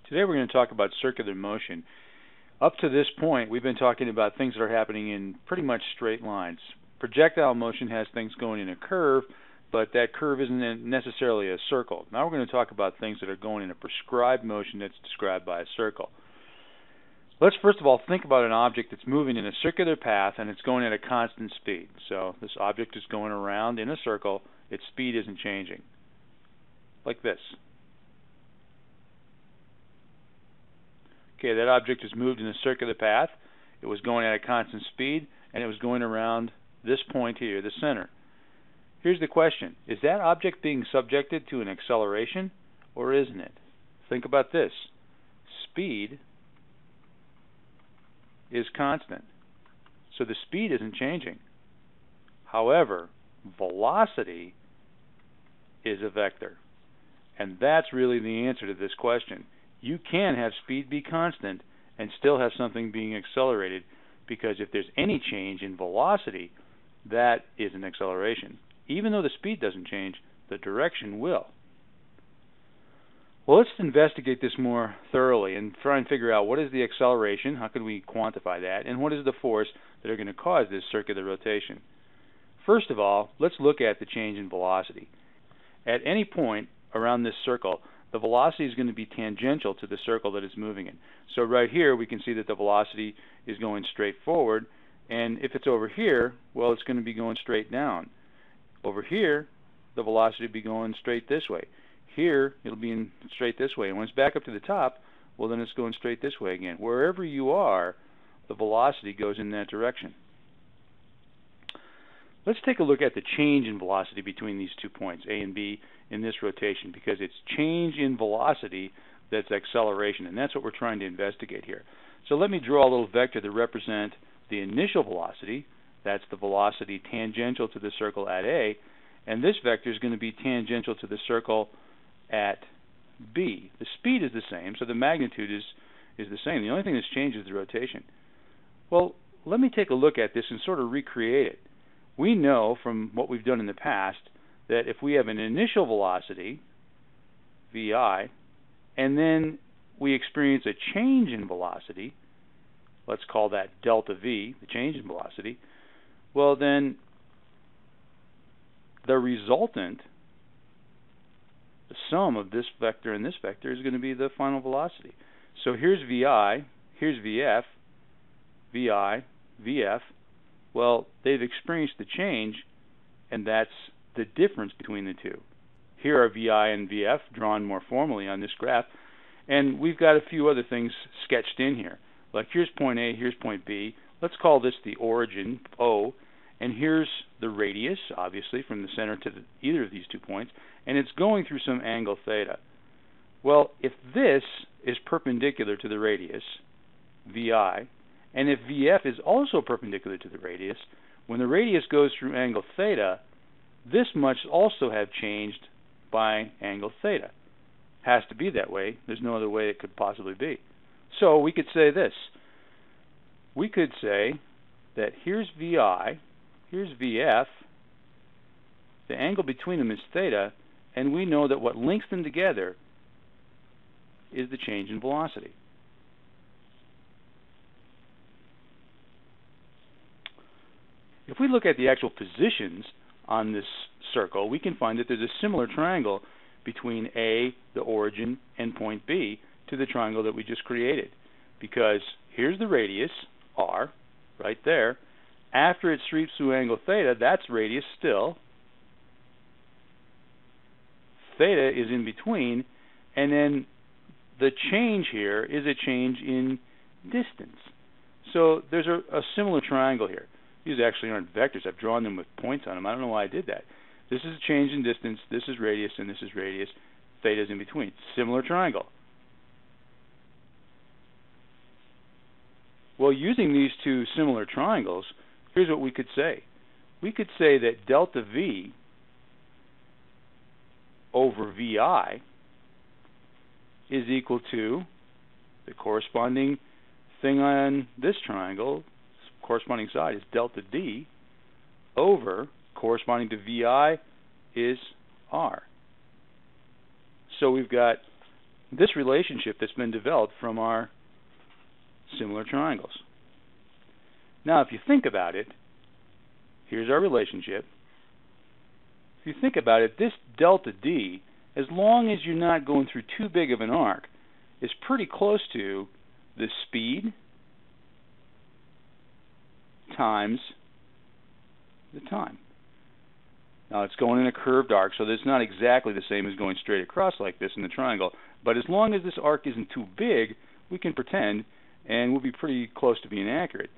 Today we're going to talk about circular motion. Up to this point, we've been talking about things that are happening in pretty much straight lines. Projectile motion has things going in a curve, but that curve isn't necessarily a circle. Now we're going to talk about things that are going in a prescribed motion that's described by a circle. Let's first of all think about an object that's moving in a circular path and it's going at a constant speed. So this object is going around in a circle, its speed isn't changing. Like this. Okay, that object has moved in a circular path. It was going at a constant speed, and it was going around this point here, the center. Here's the question. Is that object being subjected to an acceleration, or isn't it? Think about this. Speed is constant, so the speed isn't changing. However, velocity is a vector, and that's really the answer to this question. You can have speed be constant and still have something being accelerated, because if there's any change in velocity, that is an acceleration. Even though the speed doesn't change, the direction will. Well, let's investigate this more thoroughly and try and figure out what is the acceleration, how can we quantify that, and what is the force that are going to cause this circular rotation. First of all, let's look at the change in velocity. At any point around this circle, the velocity is going to be tangential to the circle that it's moving in. So right here we can see that the velocity is going straight forward, and if it's over here, well, it's going to be going straight down. Over here, the velocity will be going straight this way. Here, it'll be in straight this way. And when it's back up to the top, well, then it's going straight this way again. Wherever you are, the velocity goes in that direction. Let's take a look at the change in velocity between these 2 points, A and B, in this rotation, because it's change in velocity that's acceleration, and that's what we're trying to investigate here. So let me draw a little vector to represent the initial velocity. That's the velocity tangential to the circle at A, and this vector is going to be tangential to the circle at B. The speed is the same, so the magnitude is the same. The only thing that's changed is the rotation. Well, let me take a look at this and sort of recreate it. We know from what we've done in the past that if we have an initial velocity, VI, and then we experience a change in velocity, let's call that delta V, the change in velocity, well then the resultant, the sum of this vector and this vector, is going to be the final velocity. So here's VI, here's VF, VI, VF. Well, they've experienced the change, and that's the difference between the two. Here are VI and VF drawn more formally on this graph, and we've got a few other things sketched in here. Like here's point A, here's point B. Let's call this the origin, O, and here's the radius, obviously, from the center to either of these 2 points, and it's going through some angle theta. Well, if this is perpendicular to the radius, VI, and if VF is also perpendicular to the radius, when the radius goes through angle theta, this must also have changed by angle theta. Has to be that way. There's no other way it could possibly be. So we could say this. We could say that here's VI, here's VF, the angle between them is theta, and we know that what links them together is the change in velocity. If we look at the actual positions on this circle, we can find that there's a similar triangle between A, the origin, and point B to the triangle that we just created. Because here's the radius, R, right there. After it sweeps through angle theta, that's radius still. Theta is in between, and then the change here is a change in distance. So there's a similar triangle here. These actually aren't vectors. I've drawn them with points on them. I don't know why I did that. This is a change in distance, this is radius, and this is radius. Theta is in between. Similar triangle. Well, using these two similar triangles, here's what we could say. We could say that delta V over VI is equal to the corresponding thing on this triangle, corresponding side is delta D, over, corresponding to VI, is R. So we've got this relationship that's been developed from our similar triangles. Now, if you think about it, here's our relationship. If you think about it, this delta D, as long as you're not going through too big of an arc, is pretty close to the speed times the time. Now, it's going in a curved arc, so that's not exactly the same as going straight across like this in the triangle. But as long as this arc isn't too big, we can pretend, and we'll be pretty close to being accurate.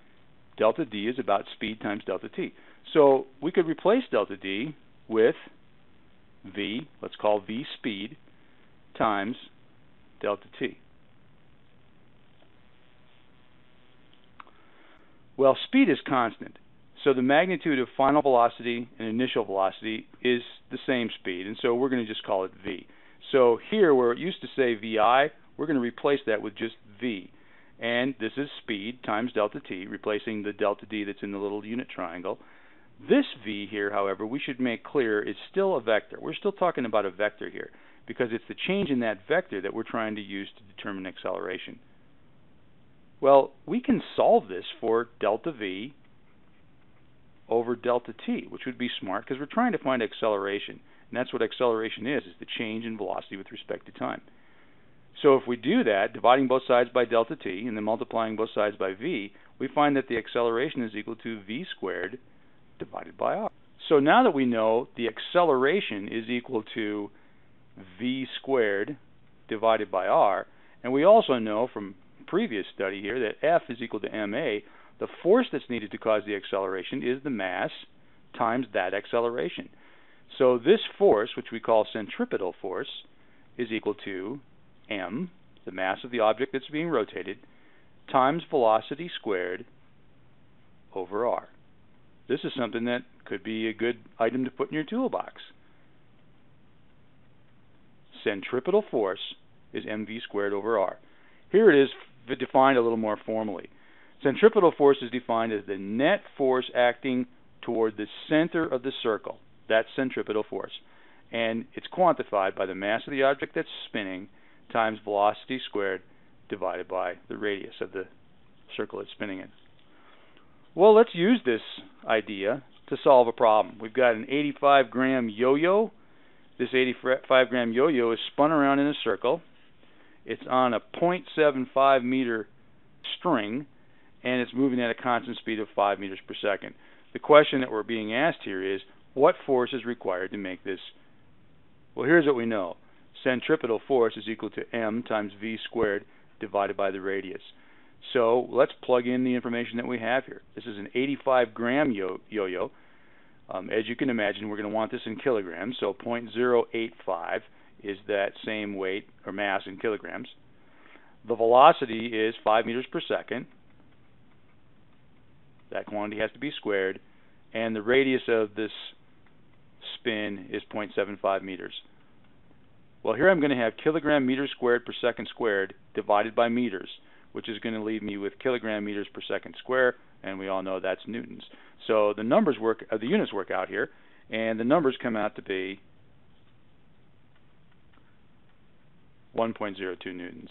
Delta D is about speed times delta T. So we could replace delta D with V, let's call V speed, times delta T. Well, speed is constant, so the magnitude of final velocity and initial velocity is the same speed, and so we're going to just call it V. So here, where it used to say VI, we're going to replace that with just V. And this is speed times delta T, replacing the delta D that's in the little unit triangle. This V here, however, we should make clear is still a vector. We're still talking about a vector here, because it's the change in that vector that we're trying to use to determine acceleration. Well, we can solve this for delta V over delta T, which would be smart because we're trying to find acceleration. And that's what acceleration is the change in velocity with respect to time. So if we do that, dividing both sides by delta T and then multiplying both sides by V, we find that the acceleration is equal to V squared divided by R. So now that we know the acceleration is equal to V squared divided by R, and we also know from previous study here that F is equal to ma, the force that's needed to cause the acceleration is the mass times that acceleration. So this force, which we call centripetal force, is equal to m, the mass of the object that's being rotated, times velocity squared over r. This is something that could be a good item to put in your toolbox. Centripetal force is mv squared over r. Here it is defined a little more formally. Centripetal force is defined as the net force acting toward the center of the circle. That's centripetal force. And it's quantified by the mass of the object that's spinning times velocity squared divided by the radius of the circle it's spinning in. Well, let's use this idea to solve a problem. We've got an 85-gram yo-yo. This 85-gram yo-yo is spun around in a circle. It's on a 0.75 meter string, and it's moving at a constant speed of 5 meters per second. The question that we're being asked here is, what force is required to make this? Well, here's what we know. Centripetal force is equal to m times v squared divided by the radius. So let's plug in the information that we have here. This is an 85-gram yo-yo. As you can imagine, we're going to want this in kilograms, so 0.085 is that same weight or mass in kilograms. The velocity is 5 meters per second. That quantity has to be squared. And the radius of this spin is 0.75 meters. Well, here I'm going to have kilogram meters squared per second squared divided by meters, which is going to leave me with kilogram meters per second square, and we all know that's newtons. So the numbers work, the units work out here, and the numbers come out to be 1.02 newtons.